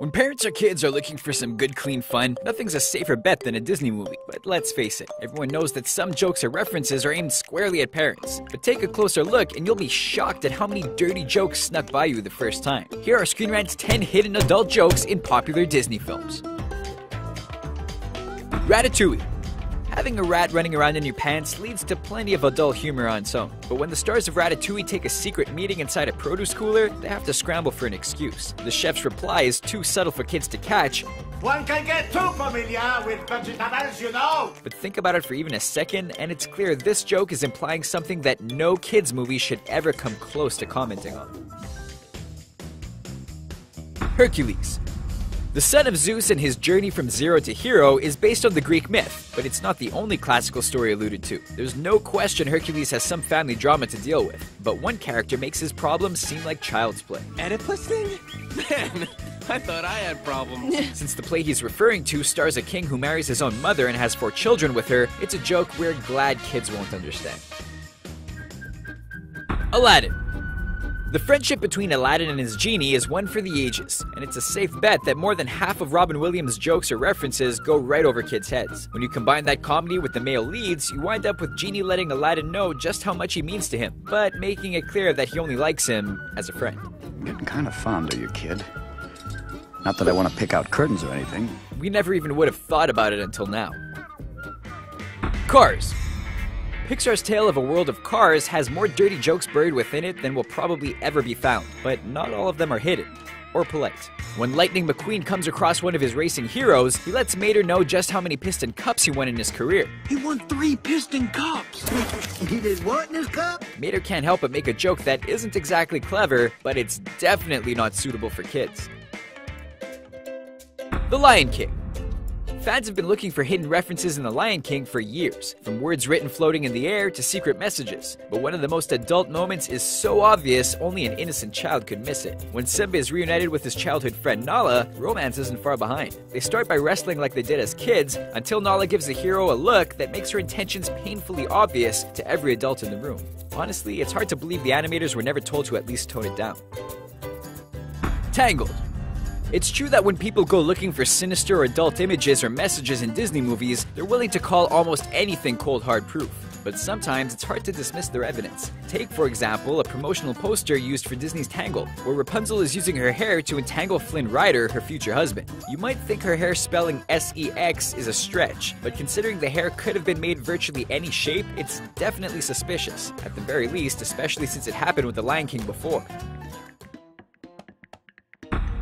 When parents or kids are looking for some good, clean fun, nothing's a safer bet than a Disney movie. But let's face it, everyone knows that some jokes or references are aimed squarely at parents. But take a closer look and you'll be shocked at how many dirty jokes snuck by you the first time. Here are Screen Rant's 10 hidden adult jokes in popular Disney films. Ratatouille. Having a rat running around in your pants leads to plenty of adult humor on its own. But when the stars of Ratatouille take a secret meeting inside a produce cooler, they have to scramble for an excuse. The chef's reply is too subtle for kids to catch. One can get too familiar with vegetables, you know! But think about it for even a second, and it's clear this joke is implying something that no kids' movie should ever come close to commenting on. Hercules. The son of Zeus and his journey from zero to hero is based on the Greek myth, but it's not the only classical story alluded to. There's no question Hercules has some family drama to deal with, but one character makes his problems seem like child's play. Oedipus thing? Man, I thought I had problems. Since the play he's referring to stars a king who marries his own mother and has 4 children with her, it's a joke we're glad kids won't understand. Aladdin. The friendship between Aladdin and his genie is one for the ages, and it's a safe bet that more than half of Robin Williams' jokes or references go right over kids' heads. When you combine that comedy with the male leads, you wind up with Genie letting Aladdin know just how much he means to him, but making it clear that he only likes him as a friend. I'm getting kind of fond of you, kid. Not that I want to pick out curtains or anything. We never even would have thought about it until now. Cars. Pixar's tale of a world of cars has more dirty jokes buried within it than will probably ever be found, but not all of them are hidden or polite. When Lightning McQueen comes across one of his racing heroes, he lets Mater know just how many piston cups he won in his career. He won 3 piston cups! He did what in his cup? Mater can't help but make a joke that isn't exactly clever, but it's definitely not suitable for kids. The Lion King. Fans have been looking for hidden references in The Lion King for years, from words written floating in the air to secret messages. But one of the most adult moments is so obvious, only an innocent child could miss it. When Simba is reunited with his childhood friend Nala, romance isn't far behind. They start by wrestling like they did as kids, until Nala gives the hero a look that makes her intentions painfully obvious to every adult in the room. Honestly, it's hard to believe the animators were never told to at least tone it down. Tangled. It's true that when people go looking for sinister or adult images or messages in Disney movies, they're willing to call almost anything cold hard proof. But sometimes it's hard to dismiss their evidence. Take, for example, a promotional poster used for Disney's Tangled, where Rapunzel is using her hair to entangle Flynn Rider, her future husband. You might think her hair spelling S-E-X is a stretch, but considering the hair could have been made virtually any shape, it's definitely suspicious. At the very least, especially since it happened with The Lion King before.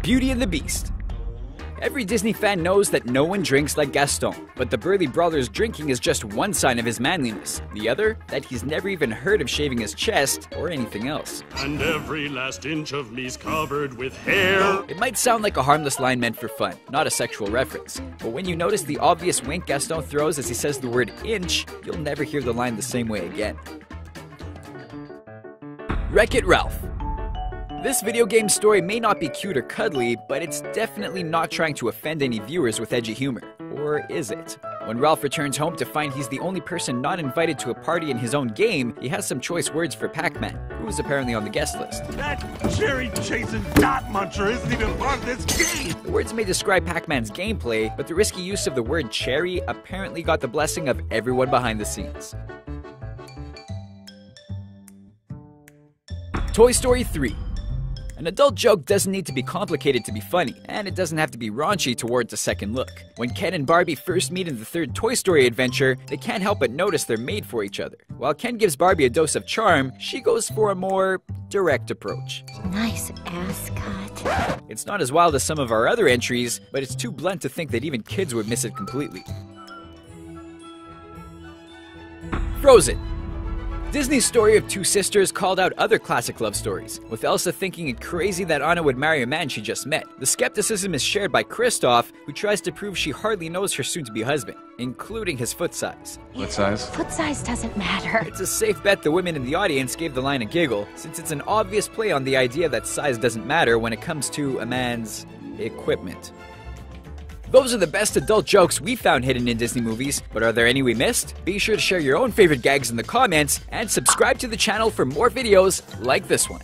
Beauty and the Beast. Every Disney fan knows that no one drinks like Gaston, but the burly brawler's drinking is just one sign of his manliness. The other, that he's never even heard of shaving his chest or anything else. And every last inch of me's covered with hair. It might sound like a harmless line meant for fun, not a sexual reference. But when you notice the obvious wink Gaston throws as he says the word inch, you'll never hear the line the same way again. Wreck-It Ralph. This video game story may not be cute or cuddly, but it's definitely not trying to offend any viewers with edgy humor. Or is it? When Ralph returns home to find he's the only person not invited to a party in his own game, he has some choice words for Pac-Man, who's apparently on the guest list. That cherry-chasing dot muncher isn't even part of this game! The words may describe Pac-Man's gameplay, but the risky use of the word cherry apparently got the blessing of everyone behind the scenes. Toy Story 3. An adult joke doesn't need to be complicated to be funny, and it doesn't have to be raunchy to warrant a second look. When Ken and Barbie first meet in the 3rd Toy Story adventure, they can't help but notice they're made for each other. While Ken gives Barbie a dose of charm, she goes for a more direct approach. Nice ass cut. It's not as wild as some of our other entries, but it's too blunt to think that even kids would miss it completely. Frozen. Disney's story of 2 sisters called out other classic love stories, with Elsa thinking it crazy that Anna would marry a man she just met. The skepticism is shared by Kristoff, who tries to prove she hardly knows her soon-to-be husband, including his foot size. What size? Foot size doesn't matter. It's a safe bet the women in the audience gave the line a giggle, since it's an obvious play on the idea that size doesn't matter when it comes to a man's equipment. Those are the best adult jokes we found hidden in Disney movies, but are there any we missed? Be sure to share your own favorite gags in the comments, and subscribe to the channel for more videos like this one.